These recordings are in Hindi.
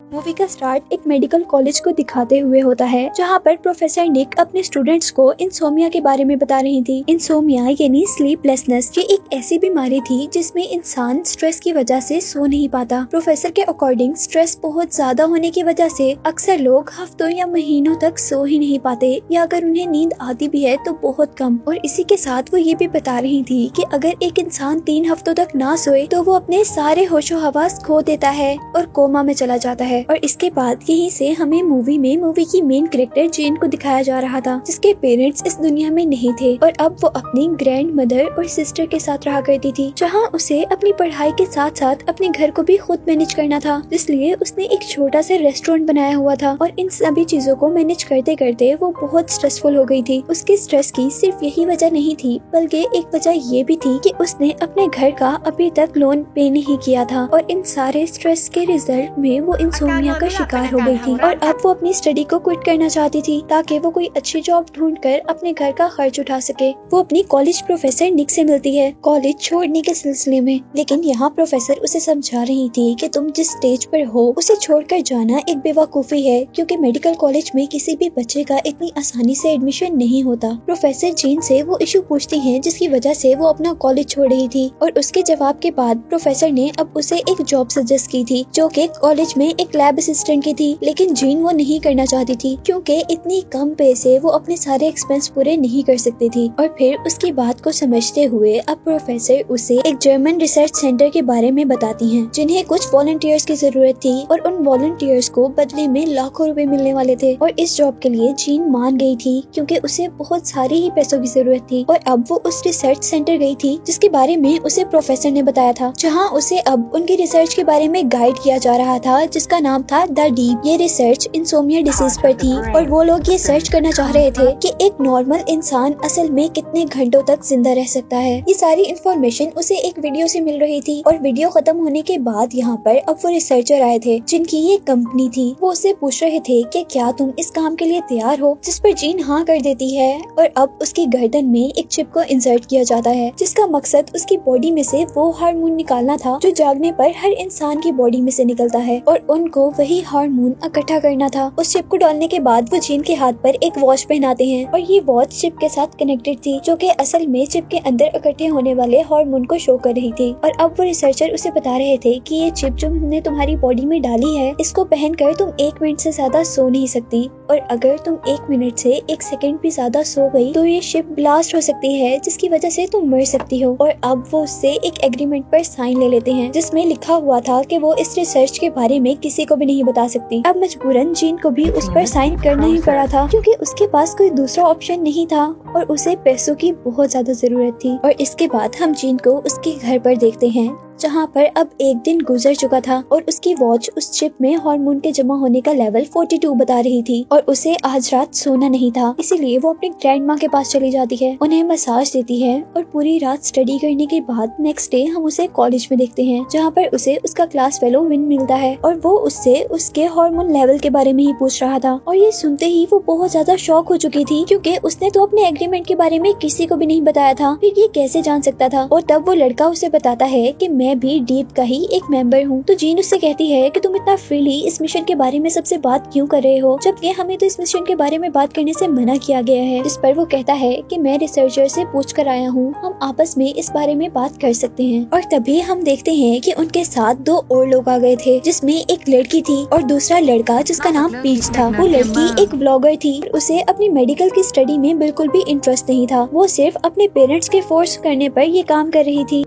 मूवी का स्टार्ट एक मेडिकल कॉलेज को दिखाते हुए होता है, जहाँ पर प्रोफेसर निक अपने स्टूडेंट्स को इंसोमिया के बारे में बता रही थी। इंसोमिया यानी स्लीपलेसनेस, ये एक ऐसी बीमारी थी जिसमें इंसान स्ट्रेस की वजह से सो नहीं पाता। प्रोफेसर के अकॉर्डिंग स्ट्रेस बहुत ज्यादा होने की वजह से अक्सर लोग हफ्तों या महीनों तक सो ही नहीं पाते, या अगर उन्हें नींद आती भी है तो बहुत कम। और इसी के साथ वो ये भी बता रही थी कि अगर एक इंसान 3 हफ्तों तक ना सोए तो वो अपने सारे होशो हवास खो देता है और कोमा में चला जाता है। और इसके बाद यहीं से हमें मूवी की मेन कैरेक्टर जेन को दिखाया जा रहा था, जिसके पेरेंट्स इस दुनिया में नहीं थे और अब वो अपनी ग्रैंड मदर और सिस्टर के साथ रहा करती थी, जहाँ उसे अपनी पढ़ाई के साथ साथ अपने घर को भी खुद मैनेज करना था। इसलिए उसने एक छोटा सा रेस्टोरेंट बनाया हुआ था और इन सभी चीजों को मैनेज करते करते वो बहुत स्ट्रेसफुल हो गई थी। उसकी स्ट्रेस की सिर्फ यही वजह नहीं थी, बल्कि एक वजह ये भी थी कि उसने अपने घर का अभी तक लोन पे नहीं किया था और इन सारे स्ट्रेस के रिजल्ट में वो इंसोम्निया का शिकार हो गई थी और अब वो अपनी स्टडी को क्विट करना चाहती थी ताकि वो कोई अच्छी जॉब ढूंढकर अपने घर का खर्च उठा सके। वो अपनी कॉलेज प्रोफेसर निक से मिलती है कॉलेज छोड़ने के सिलसिले में, लेकिन यहाँ प्रोफेसर उसे समझा रही थी कि तुम जिस स्टेज पर हो उसे छोड़कर जाना एक बेवकूफी है, क्योंकि मेडिकल कॉलेज में किसी भी बच्चे का इतनी आसानी से एडमिशन नहीं होता। प्रोफेसर जीन से वो इशू पूछती है जिसकी वजह से वो अपना कॉलेज छोड़ रही थी और उसके जवाब के बाद प्रोफेसर ने अब उसे एक जॉब सजेस्ट की थी जो कि कॉलेज में एक लैब असिस्टेंट की थी, लेकिन जीन वो नहीं करना चाहती थी क्योंकि इतनी कम पैसे वो अपने सारे एक्सपेंस पूरे नहीं कर सकती थी। और फिर उसकी बात को समझते हुए अब प्रोफेसर उसे एक जर्मन रिसर्च सेंटर के बारे में बताती हैं, जिन्हें कुछ वॉलंटियर्स की जरूरत थी और उन वॉलंटियर्स को बदले में लाखों रुपए मिलने वाले थे। और इस जॉब के लिए जीन मान गई थी क्योंकि उसे बहुत सारे ही पैसों की जरूरत थी और अब वो उस रिसर्च सेंटर गई थी जिसके बारे में उसे प्रोफेसर ने बताया था, जहाँ उसे अब उनकी रिसर्च के बारे में गाइड किया जा रहा था, जिसका नाम था द डीप। ये रिसर्च इंसोमिया डिसीज पर थी और वो लोग ये सर्च करना चाह रहे थे कि एक नॉर्मल इंसान असल में कितने घंटों तक जिंदा रह सकता है। ये सारी इंफॉर्मेशन उसे एक वीडियो से मिल रही थी और वीडियो खत्म होने के बाद यहाँ पर अब वो रिसर्चर आए थे जिनकी ये कंपनी थी। वो उससे पूछ रहे थे कि क्या तुम इस काम के लिए तैयार हो, जिस पर जीन हाँ कर देती है और अब उसकी गर्दन में एक चिप को इंसर्ट किया जाता है, जिसका मकसद उसकी बॉडी में से वो हार्मोन निकालना था जो जागने पर हर इंसान की बॉडी में से निकलता है और उनको वही हार्मोन इकट्ठा करना था। उस चिप को डालने के बाद वो जीन के हाथ पर एक वॉच पहनाते हैं और ये वॉच चिप के साथ कनेक्टेड थी, जो कि असल में चिप के अंदर इकट्ठे होने वाले हार्मोन को शो कर रही थी। और अब वो रिसर्चर उसे बता रहे थे कि ये चिप जो हमने तुम्हारी बॉडी में डाली है, इसको पहनकर तुम 1 मिनट से ज्यादा सो नहीं सकती और अगर तुम 1 मिनट से 1 सेकंड भी ज्यादा सो गई तो ये चिप ब्लास्ट हो सकती है, जिसकी वजह से तुम मर सकती हो। और अब वो उससे एक एग्रीमेंट पर साइन ले लेते हैं जिसमें लिखा हुआ था कि वो इस रिसर्च के बारे में किसी को भी नहीं बता सकती। अब मजबूरन जीन को भी उस पर साइन करना ही पड़ा था क्योंकि उसके पास कोई दूसरा ऑप्शन नहीं था और उसे पैसों की बहुत ज्यादा जरूरत थी। और इसके बाद हम जीन को उसके घर पर देखते हैं, जहाँ पर अब 1 दिन गुजर चुका था और उसकी वॉच उस चिप में हार्मोन के जमा होने का लेवल 42 बता रही थी और उसे आज रात सोना नहीं था, इसीलिए वो अपनी ग्रैंड माँ के पास चली जाती है, उन्हें मसाज देती है और पूरी रात स्टडी करने के बाद नेक्स्ट डे हम उसे कॉलेज में देखते हैं, जहाँ पर उसे उसका क्लास फेलो विन मिलता है और वो उससे उसके हार्मोन लेवल के बारे में ही पूछ रहा था। और ये सुनते ही वो बहुत ज्यादा शॉक हो चुकी थी क्योंकि उसने तो अपने एग्रीमेंट के बारे में किसी को भी नहीं बताया था, फिर ये कैसे जान सकता था। और तब वो लड़का उसे बताता है कि मैं भी डीप का ही एक मेंबर हूँ। तो जीन उससे कहती है कि तुम इतना फ्रीली इस मिशन के बारे में सबसे बात क्यों कर रहे हो, जबकि हमें तो इस मिशन के बारे में बात करने से मना किया गया है। इस पर वो कहता है कि मैं रिसर्चर से पूछ कर आया हूँ, हम आपस में इस बारे में बात कर सकते हैं। और तभी हम देखते हैं कि उनके साथ 2 और लोग आ गए थे, जिसमें एक लड़की थी और दूसरा लड़का जिसका नाम पीच था। वो लड़की एक ब्लॉगर थी, उसे अपनी मेडिकल की स्टडी में बिल्कुल भी इंटरेस्ट नहीं था, वो सिर्फ अपने पेरेंट्स के फोर्स करने पर ये काम कर रही थी।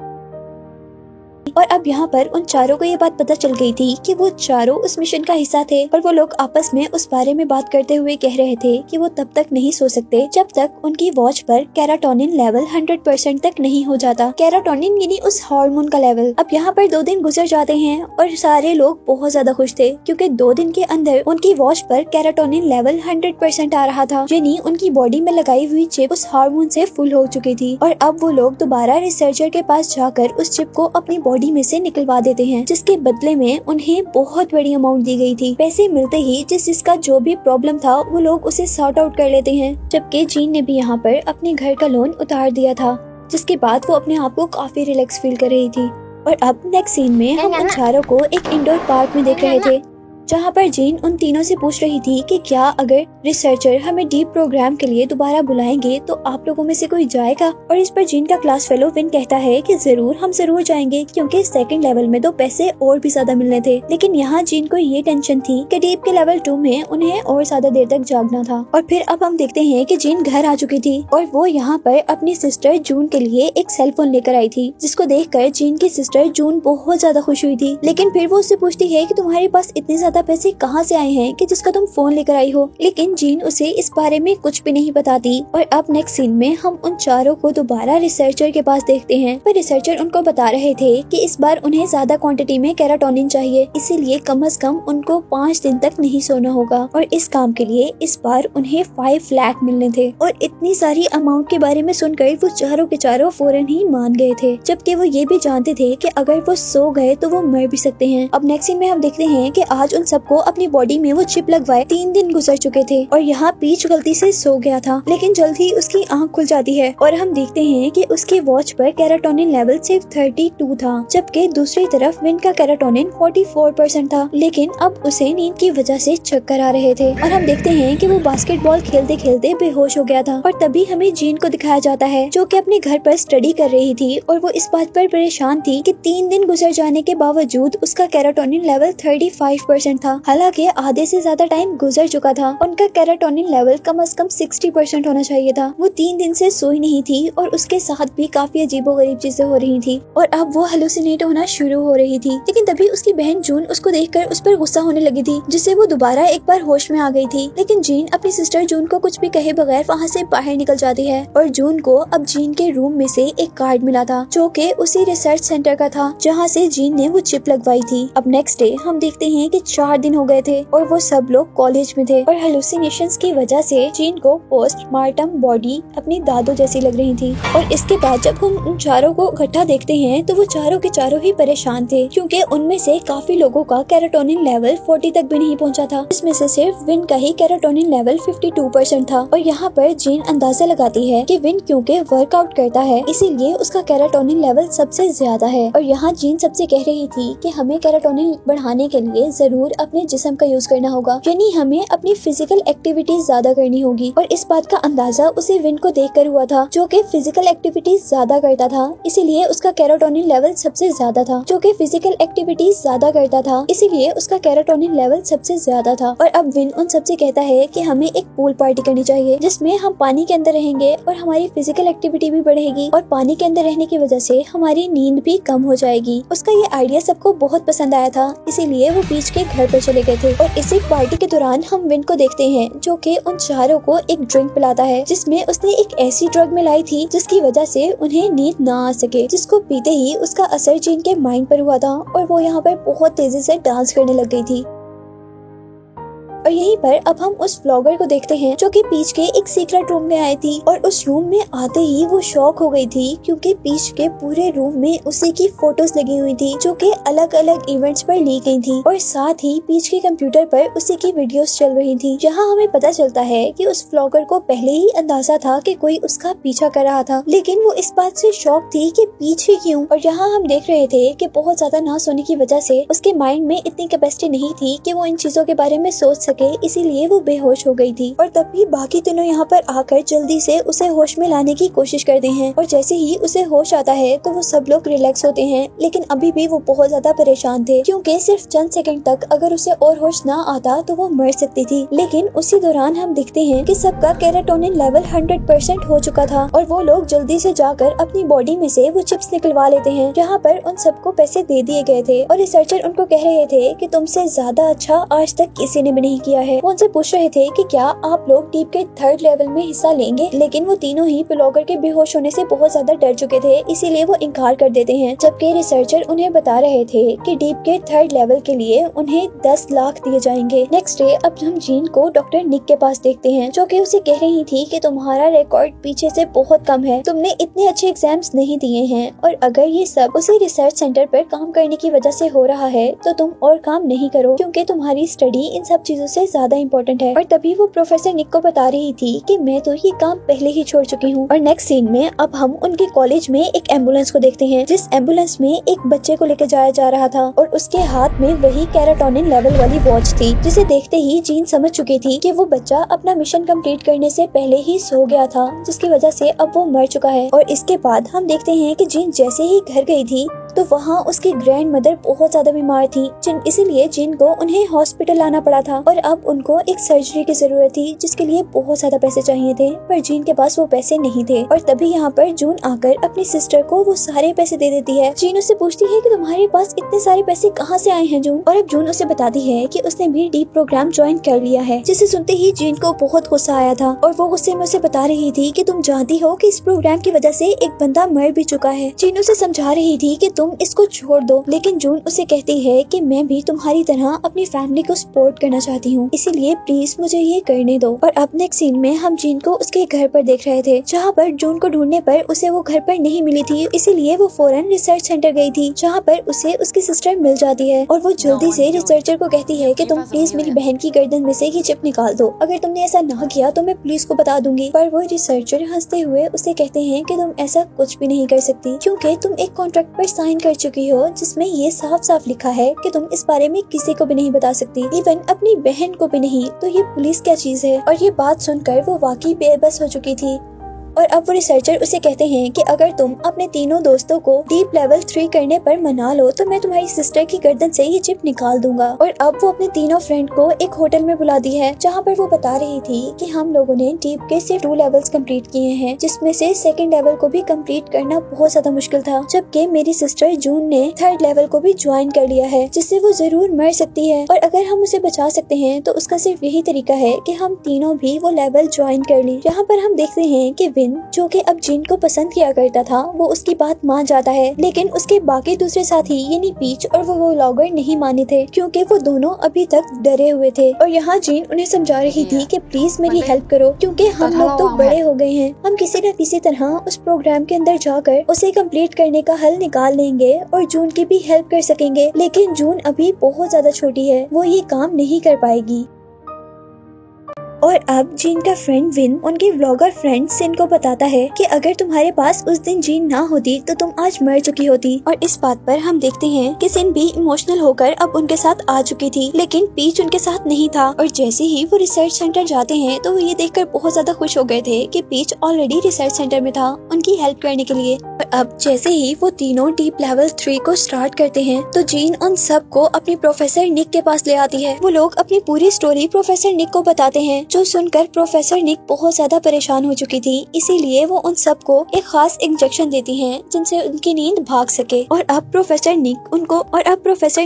और अब यहाँ पर उन चारों को ये बात पता चल गई थी कि वो चारों उस मिशन का हिस्सा थे और वो लोग आपस में उस बारे में बात करते हुए कह रहे थे कि वो तब तक नहीं सो सकते जब तक उनकी वॉच पर कैराटोनिन लेवल 100% तक नहीं हो जाता। कैराटोनिन यानी उस हार्मोन का लेवल। अब यहाँ पर 2 दिन गुजर जाते हैं और सारे लोग बहुत ज्यादा खुश थे क्योंकि 2 दिन के अंदर उनकी वॉच पर कैराटोनिन लेवल 100% आ रहा था, यानी उनकी बॉडी में लगाई हुई चिप उस हार्मोन से फुल हो चुकी थी। और अब वो लोग दोबारा रिसर्चर के पास जाकर उस चिप को अपनी बॉडी में से निकलवा देते हैं, जिसके बदले में उन्हें बहुत बड़ी अमाउंट दी गई थी। पैसे मिलते ही जिसका जो भी प्रॉब्लम था वो लोग उसे सॉर्ट आउट कर लेते हैं, जबकि जीन ने भी यहाँ पर अपने घर का लोन उतार दिया था, जिसके बाद वो अपने आप को काफी रिलैक्स फील कर रही थी। और अब नेक्स्ट सीन में हम उन चारों को एक इंडोर पार्क में देख रहे थे, जहाँ पर जीन उन तीनों से पूछ रही थी कि क्या अगर रिसर्चर हमें डीप प्रोग्राम के लिए दोबारा बुलाएंगे तो आप लोगों में से कोई जाएगा। और इस पर जीन का क्लास फेलो विन कहता है कि जरूर, हम जरूर जाएंगे, क्योंकि सेकंड लेवल में तो पैसे और भी ज्यादा मिलने थे। लेकिन यहाँ जीन को ये टेंशन थी कि डीप के लेवल 2 में उन्हें और ज्यादा देर तक जागना था। और फिर अब हम देखते हैं कि जीन घर आ चुकी थी और वो यहाँ पर अपनी सिस्टर जून के लिए एक सेल फोन लेकर आई थी, जिसको देखकर जीन की सिस्टर जून बहुत ज्यादा खुश हुई थी। लेकिन फिर वो उससे पूछती है कि तुम्हारे पास इतने ज्यादा पैसे कहाँ से आए हैं कि जिसका तुम फोन लेकर आई हो। लेकिन जीन उसे इस बारे में कुछ भी नहीं बताती। और अब नेक्स्ट सीन में हम उन चारों को दोबारा रिसर्चर के पास देखते हैं। पर रिसर्चर उनको बता रहे थे कि इस बार उन्हें ज्यादा क्वांटिटी में केराटोनिन चाहिए, इसीलिए कम से कम उनको 5 दिन तक नहीं सोना होगा। और इस काम के लिए इस बार उन्हें 5 लाख मिलने थे। और इतनी सारी अमाउंट के बारे में सुनकर वो चारों के चारों फौरन ही मान गए थे, जबकि वो ये भी जानते थे कि अगर वो सो गए तो वो मर भी सकते हैं। अब नेक्स्ट सीन में हम देखते हैं कि आज उन सबको अपनी बॉडी में वो चिप लगवाए 3 दिन गुजर चुके थे। और यहाँ पीच गलती से सो गया था, लेकिन जल्द ही उसकी आंख खुल जाती है और हम देखते हैं कि उसके वॉच पर केराटोनिन लेवल सिर्फ 32 था, जबकि दूसरी तरफ विन का केराटोनिन 44% था। लेकिन अब उसे नींद की वजह से चक्कर आ रहे थे और हम देखते हैं कि वो बास्केटबॉल खेलते खेलते बेहोश हो गया था। और तभी हमें जीन को दिखाया जाता है, जो कि अपने घर पर स्टडी कर रही थी और वो इस बात पर परेशान थी कि 3 दिन गुजर जाने के बावजूद उसका केराटोनिन लेवल 35% था। हालांकि आधे से ज्यादा टाइम गुजर चुका था। उनका केराटोनिन लेवल कम से कम 60% होना चाहिए था। वो 3 दिन से सोई नहीं थी और उसके साथ भी काफी अजीबोगरीब चीजें हो रही थी और अब वो हेलुसिनेट होना शुरू हो रही थी। लेकिन तभी उसकी बहन जून उसको देखकर उस पर गुस्सा होने लगी थी, जिससे वो दोबारा एक बार होश में आ गई थी। लेकिन जीन अपनी सिस्टर जून को कुछ भी कहे बगैर वहाँ से बाहर निकल जाती है और जून को अब जीन के रूम में से एक कार्ड मिला था, जो कि उसी रिसर्च सेंटर का था जहाँ से जीन ने वो चिप लगवाई थी। अब नेक्स्ट डे हम देखते हैं कि 4 दिन हो गए थे और वो सब लोग कॉलेज में थे और हेलुसिनेशंस की वजह से जीन को पोस्टमार्टम बॉडी अपनी दादू जैसी लग रही थी। और इसके बाद जब हम उन चारों को इकट्ठा देखते हैं तो वो चारों के चारों ही परेशान थे, क्योंकि उनमें से काफी लोगों का केराटोनिन लेवल 40 तक भी नहीं पहुंचा था। इसमें से सिर्फ विन का ही केराटोनिन लेवल 52% था। और यहाँ पर जीन अंदाजा लगाती है कि विन क्योंकि वर्कआउट करता है इसीलिए उसका केराटोनिन लेवल सबसे ज्यादा है। और यहाँ जीन सबसे कह रही थी कि हमें केराटोनिन बढ़ाने के लिए जरूर अपने जिस्म का यूज करना होगा, यानी हमें अपनी फिजिकल एक्टिविटीज ज्यादा करनी होगी। और इस बात का अंदाजा उसे विन को देखकर हुआ था, जो कि फिजिकल एक्टिविटीज ज्यादा करता था इसीलिए उसका केराटोनिन लेवल सबसे ज्यादा था। जो कि फिजिकल एक्टिविटीज ज्यादा करता था इसीलिए उसका केराटोनिन लेवल सबसे ज्यादा था। और अब विन उन सबसे कहता है कि हमें एक पूल पार्टी करनी चाहिए, जिसमें हम पानी के अंदर रहेंगे और हमारी फिजिकल एक्टिविटी भी बढ़ेगी और पानी के अंदर रहने की वजह से हमारी नींद भी कम हो जाएगी। उसका ये आइडिया सबको बहुत पसंद आया था, इसीलिए वो बीच के घर पर चले गए थे। और इसी पार्टी के दौरान हम विन को देखते हैं, जो कि उन चारों को एक ड्रिंक पिलाता है, जिसमें उसने एक ऐसी ड्रग मिलाई थी जिसकी वजह से उन्हें नींद ना आ सके, जिसको पीते ही उसका असर जीन के माइंड पर हुआ था और वो यहाँ पर बहुत तेजी से डांस करने लग गई थी। और यहीं पर अब हम उस व्लॉगर को देखते हैं, जो कि पीच के एक सीक्रेट रूम में आई थी और उस रूम में आते ही वो शॉक हो गई थी, क्योंकि पीच के पूरे रूम में उसी की फोटोज लगी हुई थी, जो कि अलग अलग इवेंट्स पर ली गई थी। और साथ ही पीच के कंप्यूटर पर उसी की वीडियोस चल रही थी, जहां हमें पता चलता है कि उस व्लॉगर को पहले ही अंदाजा था कि कोई उसका पीछा कर रहा था, लेकिन वो इस बात से शॉक थी कि पीछे क्यों। और यहाँ हम देख रहे थे कि बहुत ज्यादा ना सोने की वजह से उसके माइंड में इतनी कैपेसिटी नहीं थी कि वो इन चीजों के बारे में सोच सके, इसीलिए वो बेहोश हो गई थी। और तभी बाकी तीनों यहाँ पर आकर जल्दी से उसे होश में लाने की कोशिश करते हैं और जैसे ही उसे होश आता है तो वो सब लोग रिलैक्स होते हैं। लेकिन अभी भी वो बहुत ज्यादा परेशान थे, क्योंकि सिर्फ चंद सेकंड तक अगर उसे और होश ना आता तो वो मर सकती थी। लेकिन उसी दौरान हम देखते हैं कि सबका केराटोनिन लेवल 100% हो चुका था और वो लोग जल्दी से जाकर अपनी बॉडी में से वो चिप्स निकलवा लेते हैं, जहाँ पर उन सबको पैसे दे दिए गए थे। और रिसर्चर उनको कह रहे थे कि तुमसे ज्यादा अच्छा आज तक किसी ने भी नहीं किया है। वो उनसे पूछ रहे थे कि क्या आप लोग डीप के 3rd लेवल में हिस्सा लेंगे, लेकिन वो तीनों ही ब्लॉगर के बेहोश होने से बहुत ज्यादा डर चुके थे, इसीलिए वो इनकार कर देते हैं। जबकि रिसर्चर उन्हें बता रहे थे कि डीप के 3rd लेवल के लिए उन्हें 10 लाख दिए जाएंगे। नेक्स्ट डे अब हम जीन को डॉक्टर निक के पास देखते हैं, जो कि उसे कह रही थी कि तुम्हारा रिकॉर्ड पीछे से बहुत कम है, तुमने इतने अच्छे एग्जाम्स नहीं दिए हैं और अगर ये सब उसी रिसर्च सेंटर पर काम करने की वजह से हो रहा है तो तुम और काम नहीं करो, क्योंकि तुम्हारी स्टडी इन सब चीजों सबसे ज्यादा इम्पोर्टेंट है। और तभी वो प्रोफेसर निक को बता रही थी कि मैं तो ये काम पहले ही छोड़ चुकी हूँ। और नेक्स्ट सीन में अब हम उनके कॉलेज में एक एम्बुलेंस को देखते हैं, जिस एम्बुलेंस में एक बच्चे को लेकर जाया जा रहा था और उसके हाथ में वही कैराटोनिन लेवल वाली वॉच थी, जिसे देखते ही जीन समझ चुकी थी कि वो बच्चा अपना मिशन कंप्लीट करने से पहले ही सो गया था, जिसकी वजह से अब वो मर चुका है। और इसके बाद हम देखते हैं कि जीन जैसे ही घर गई थी तो वहाँ उसकी ग्रैंड मदर बहुत ज्यादा बीमार थी, इसीलिए जिन को उन्हें हॉस्पिटल आना पड़ा था और अब उनको एक सर्जरी की जरूरत थी, जिसके लिए बहुत ज्यादा पैसे चाहिए थे, पर जीन के पास वो पैसे नहीं थे। और तभी यहाँ पर जून आकर अपनी सिस्टर को वो सारे पैसे दे देती है। जीन उससे पूछती है कि तुम्हारे पास इतने सारे पैसे कहाँ से आए हैं जून? और अब जून उसे बताती है कि उसने भी डीप प्रोग्राम ज्वाइन कर लिया है, जिसे सुनते ही जीन को बहुत गुस्सा आया था और वो गुस्से में उसे बता रही थी कि तुम जानती हो कि इस प्रोग्राम की वजह से एक बंदा मर भी चुका है। जीन उसे समझा रही थी कि तुम इसको छोड़ दो, लेकिन जून उसे कहती है कि मैं भी तुम्हारी तरह अपनी फैमिली को सपोर्ट करना चाहती हूँ, इसीलिए प्लीज मुझे ये करने दो। और अब नेक्स्ट सीन में हम जीन को उसके घर पर देख रहे थे, जहाँ पर जून को ढूंढने पर उसे वो घर पर नहीं मिली थी, इसीलिए वो फौरन रिसर्च सेंटर गई थी, जहाँ पर उसे उसकी सिस्टर मिल जाती है और वो जल्दी से रिसर्चर को कहती है कि तुम प्लीज मेरी बहन की गर्दन में से ये चिप निकाल दो, अगर तुमने ऐसा ना किया तो मैं पुलिस को बता दूंगी। पर वो रिसर्चर हंसते हुए उसे कहते हैं कि तुम ऐसा कुछ भी नहीं कर सकती, क्योंकि तुम एक कॉन्ट्रैक्ट पर साइन कर चुकी हो जिसमें ये साफ साफ लिखा है कि तुम इस बारे में किसी को भी नहीं बता सकती, इवन अपनी बहन को भी नहीं। तो ये पुलिस क्या चीज है? और ये बात सुनकर वो वाकई बेबस हो चुकी थी। और अब वो रिसर्चर उसे कहते हैं कि अगर तुम अपने तीनों दोस्तों को डीप लेवल 3 करने पर मना लो तो मैं तुम्हारी सिस्टर की गर्दन से ये चिप निकाल दूंगा। और अब वो अपने तीनों फ्रेंड को एक होटल में बुलाती है, जहाँ पर वो बता रही थी कि हम लोगों ने डीप के सिर्फ 2 लेवल्स कंप्लीट किए हैं, जिसमें से सेकंड लेवल को भी कंप्लीट करना बहुत ज्यादा मुश्किल था, जबकि मेरी सिस्टर जून ने 3rd लेवल को भी ज्वाइन कर लिया है, जिससे वो जरूर मर सकती है। और अगर हम उसे बचा सकते हैं तो उसका सिर्फ यही तरीका है कि हम तीनों भी वो लेवल ज्वाइन कर लें। यहाँ पर हम देखते हैं कि जो कि अब जीन को पसंद किया करता था, वो उसकी बात मान जाता है, लेकिन उसके बाकी दूसरे साथी यानी पीच और वो व्लॉगर नहीं माने थे, क्योंकि वो दोनों अभी तक डरे हुए थे। और यहाँ जीन उन्हें समझा रही थी कि प्लीज मेरी हेल्प करो, क्योंकि हम लोग तो बड़े हो गए हैं, हम किसी न किसी तरह उस प्रोग्राम के अंदर जाकर उसे कंप्लीट करने का हल निकाल लेंगे और जून की भी हेल्प कर सकेंगे। लेकिन जून अभी बहुत ज्यादा छोटी है, वो ये काम नहीं कर पाएगी। और अब जीन का फ्रेंड विन उनकी व्लॉगर फ्रेंड सिन को बताता है कि अगर तुम्हारे पास उस दिन जीन ना होती तो तुम आज मर चुकी होती। और इस बात पर हम देखते हैं कि सिन भी इमोशनल होकर अब उनके साथ आ चुकी थी, लेकिन पीच उनके साथ नहीं था। और जैसे ही वो रिसर्च सेंटर जाते हैं तो वो ये देखकर बहुत ज्यादा खुश हो गए थे कि पीच ऑलरेडी रिसर्च सेंटर में था उनकी हेल्प करने के लिए। और अब जैसे ही वो तीनों डीप लेवल 3 को स्टार्ट करते हैं तो जीन उन सब को अपनी प्रोफेसर निक के पास ले आती है। वो लोग अपनी पूरी स्टोरी प्रोफेसर निक को बताते हैं, जो सुनकर प्रोफेसर निक बहुत ज्यादा परेशान हो चुकी थी, इसीलिए वो उन सबको एक खास इंजेक्शन देती हैं जिनसे उनकी नींद भाग सके। और अब प्रोफेसर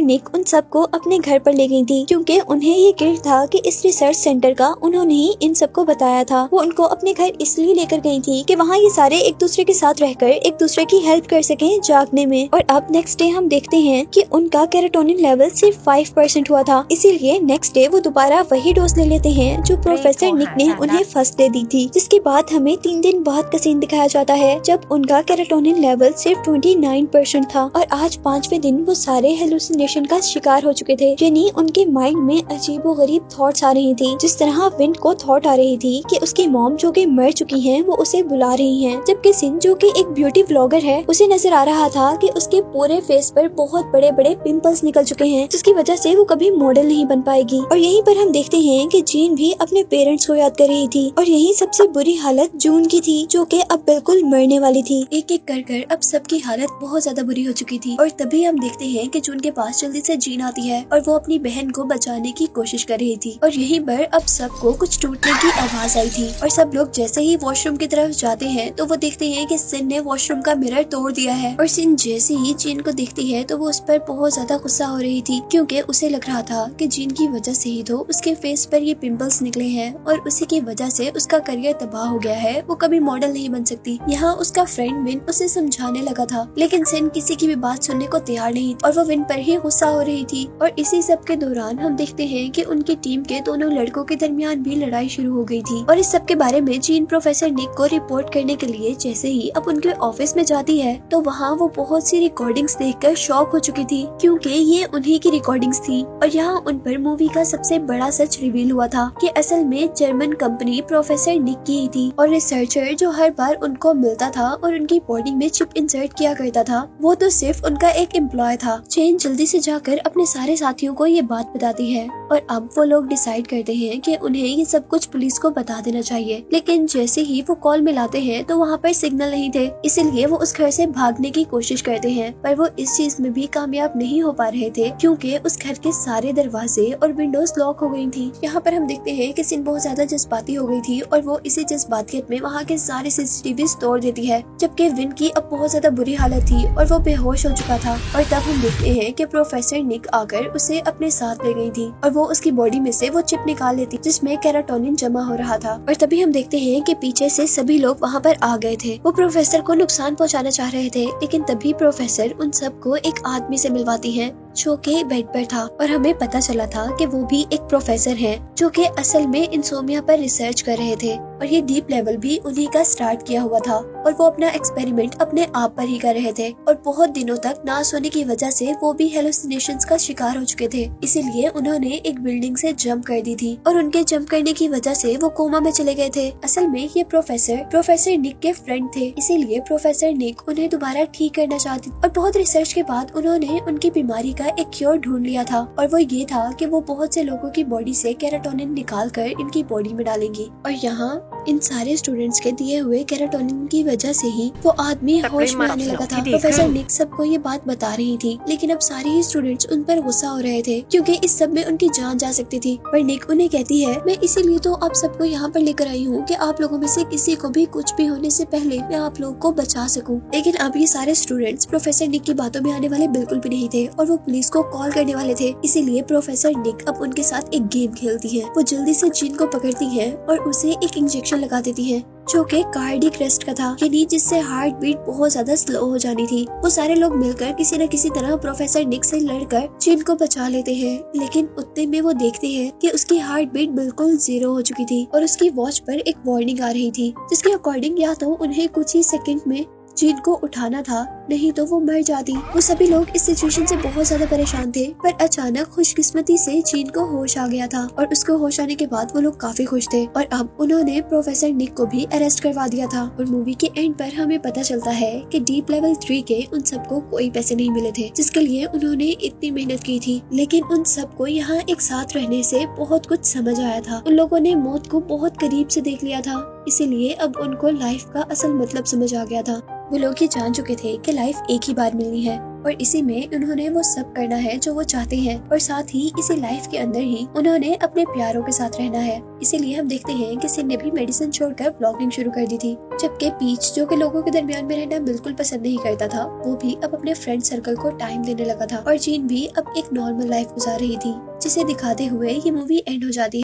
निक उन सबको अपने घर पर ले गई थी, क्योंकि उन्हें ये गिल्ट था कि इस रिसर्च सेंटर का उन्होंने ही इन सबको बताया था। वो उनको अपने घर इसलिए लेकर गई थी कि वहाँ ये सारे एक दूसरे के साथ रहकर एक दूसरे की हेल्प कर सके जागने में। और अब नेक्स्ट डे हम देखते हैं कि उनका कैराटोनिन लेवल सिर्फ 5% हुआ था, इसीलिए नेक्स्ट डे वो दोबारा वही डोज ले लेते हैं जो प्रोफेसर निक ने उन्हें फर्स्ट डे दी थी। जिसके बाद हमें 3 दिन बाद का सीन दिखाया जाता है, जब उनका कैराटोनिन लेवल सिर्फ 29% था। और आज 5वें दिन वो सारे हेलुसिनेशन का शिकार हो चुके थे, यानी उनके माइंड में अजीबोगरीब थॉट्स आ रही थी। जिस तरह विन को थॉट आ रही थी कि उसकी मॉम जो कि मर चुकी हैं वो उसे बुला रही हैं, जबकि सिन जो कि एक ब्यूटी व्लॉगर है उसे नजर आ रहा था कि उसके पूरे फेस पर बहुत बड़े बड़े पिंपल्स निकल चुके हैं, जिसकी वजह से वो कभी मॉडल नहीं बन पाएगी। और यहीं पर हम देखते हैं कि जीन भी अपने पेरेंट्स को याद कर रही थी, और यही सबसे बुरी हालत जून की थी, जो कि अब बिल्कुल मरने वाली थी। एक एक कर अब सबकी हालत बहुत ज्यादा बुरी हो चुकी थी। और तभी हम देखते हैं कि जून के पास जल्दी से जीन आती है और वो अपनी बहन को बचाने की कोशिश कर रही थी। और यहीं पर अब सबको कुछ टूटने की आवाज आई थी, और सब लोग जैसे ही वॉशरूम की तरफ जाते हैं तो वो देखते हैं कि सिन ने वॉशरूम का मिरर तोड़ दिया है। और सिन जैसे ही जीन को देखती है तो वो उस पर बहुत ज्यादा गुस्सा हो रही थी, क्योंकि उसे लग रहा था कि जीन की वजह से ही तो उसके फेस पर ये पिंपल्स निकले हैं और उसी की वजह से उसका करियर तबाह हो गया है, वो कभी मॉडल नहीं बन सकती। यहाँ उसका फ्रेंड विन उसे समझाने लगा था, लेकिन सिन किसी की भी बात सुनने को तैयार नहीं और वो विन पर ही गुस्सा हो रही थी। और इसी सब के दौरान हम देखते हैं कि उनकी टीम के दोनों लड़कों के दरमियान भी लड़ाई शुरू हो गई थी। और इस सब के बारे में जीन प्रोफेसर निक को रिपोर्ट करने के लिए जैसे ही अब उनके ऑफिस में जाती है तो वहाँ वो बहुत सी रिकॉर्डिंग्स देखकर शॉक हो चुकी थी, क्योंकि ये उन्हीं की रिकॉर्डिंग्स थी। और यहाँ उन पर मूवी का सबसे बड़ा सच रिवील हुआ था कि असल में जर्मन कंपनी प्रोफेसर निक की ही थी और रिसर्चर जो हर बार उनको मिलता था और उनकी बॉडी में चिप इंसर्ट किया करता था वो तो सिर्फ उनका एक एम्प्लॉय था। चेन जल्दी से जाकर अपने सारे साथियों को ये बात बताती है और अब वो लोग डिसाइड करते हैं कि उन्हें ये सब कुछ पुलिस को बता देना चाहिए। लेकिन जैसे ही वो कॉल मिलाते हैं तो वहाँ पर सिग्नल नहीं थे, इसीलिए वो उस घर से भागने की कोशिश करते हैं, पर वो इस चीज में भी कामयाब नहीं हो पा रहे थे क्योंकि उस घर के सारे दरवाजे और विंडोज लॉक हो गई थी। यहाँ पर हम देखते हैं कि सिन बहुत ज्यादा जज्बाती हो गई थी और वो इसी जज्बातियत में वहाँ के सारे सीसीटीवी तोड़ देती है, जबकि विन की अब बहुत ज्यादा बुरी हालत थी और वो बेहोश हो चुका था। और तब हम देखते हैं कि प्रोफेसर निक आकर उसे अपने साथ ले गई थी और वो उसकी बॉडी में से वो चिप निकाल लेती जिसमें कैराटोनिन जमा हो रहा था। और तभी हम देखते हैं कि पीछे से सभी लोग वहाँ पर आ गए थे। वो प्रोफेसर को नुकसान पहुँचाना चाह रहे थे, लेकिन तभी प्रोफेसर उन सबको एक आदमी से मिलवाती है जो के बेड पर था और हमें पता चला था कि वो भी एक प्रोफेसर हैं जो कि असल में इंसोमिया पर रिसर्च कर रहे थे और ये डीप लेवल भी उन्हीं का स्टार्ट किया हुआ था और वो अपना एक्सपेरिमेंट अपने आप पर ही कर रहे थे और बहुत दिनों तक ना सोने की वजह से वो भी हेलुसिनेशंस का शिकार हो चुके थे, इसीलिए उन्होंने एक बिल्डिंग से जंप कर दी थी और उनके जंप करने की वजह से वो कोमा में चले गए थे। असल में ये प्रोफेसर निक के फ्रेंड थे, इसीलिए प्रोफेसर निक उन्हें दोबारा ठीक करना चाहती और बहुत रिसर्च के बाद उन्होंने उनकी बीमारी का एक क्योर ढूंढ लिया था और वो ये था कि वो बहुत से लोगों की बॉडी से कैराटोनिन निकाल कर इनकी बॉडी में डालेंगी और यहाँ इन सारे स्टूडेंट्स के दिए हुए कैराटोनिन की वजह से ही वो आदमी होश में आने लगा था। प्रोफेसर निक सबको ये बात बता रही थी, लेकिन अब सारे ही स्टूडेंट्स उन पर गुस्सा हो रहे थे क्योंकि इस सब में उनकी जान जा सकती थी। पर निक उन्हें कहती है, मैं इसीलिए तो आप सबको यहाँ पर लेकर आई हूँ कि आप लोगों में से किसी को भी कुछ भी होने से पहले मैं आप लोगों को बचा सकूं। लेकिन अब ये सारे स्टूडेंट्स प्रोफेसर निक की बातों में आने वाले बिल्कुल भी नहीं थे और वो पुलिस को कॉल करने वाले थे, इसीलिए प्रोफेसर निक अब उनके साथ एक गेम खेलती है। वो जल्दी से जीन को पकड़ती है और उसे एक इंजेक्शन लगा देती है जो कि कार्डिक अरेस्ट का था, यानी जिससे हार्ट बीट बहुत ज्यादा स्लो हो जानी थी। वो सारे लोग मिलकर किसी न किसी तरह प्रोफेसर निक से लड़कर जीन को बचा लेते हैं, लेकिन उतने में वो देखते हैं कि उसकी हार्ट बीट बिल्कुल 0 हो चुकी थी और उसकी वॉच पर एक वार्निंग आ रही थी जिसके अकॉर्डिंग या तो उन्हें कुछ ही सेकंड में जीन को उठाना था, नहीं तो वो मर जाती। वो सभी लोग इस सिचुएशन से बहुत ज्यादा परेशान थे, पर अचानक खुशकिस्मती से जीन को होश आ गया था और उसको होश आने के बाद वो लोग काफी खुश थे और अब उन्होंने प्रोफेसर निक को भी अरेस्ट करवा दिया था। और मूवी के एंड पर हमें पता चलता है कि डीप लेवल 3 के उन सबको कोई पैसे नहीं मिले थे जिसके लिए उन्होंने इतनी मेहनत की थी, लेकिन उन सबको यहाँ एक साथ रहने से बहुत कुछ समझ आया था। उन लोगों ने मौत को बहुत करीब से देख लिया था, इसीलिए अब उनको लाइफ का असल मतलब समझ आ गया था। वो लोग ये जान चुके थे कि लाइफ एक ही बार मिलनी है और इसी में उन्होंने वो सब करना है जो वो चाहते हैं और साथ ही इसी लाइफ के अंदर ही उन्होंने अपने प्यारों के साथ रहना है। इसीलिए हम देखते हैं कि सिन ने भी मेडिसिन छोड़कर ब्लॉगिंग शुरू कर दी थी, जबकि पीच जो कि लोगों के दरमियान में रहना बिल्कुल पसंद नहीं करता था, वो भी अब अपने फ्रेंड सर्कल को टाइम देने लगा था और जीन भी अब एक नॉर्मल लाइफ गुजार रही थी, जिसे दिखाते हुए ये मूवी एंड हो जाती है।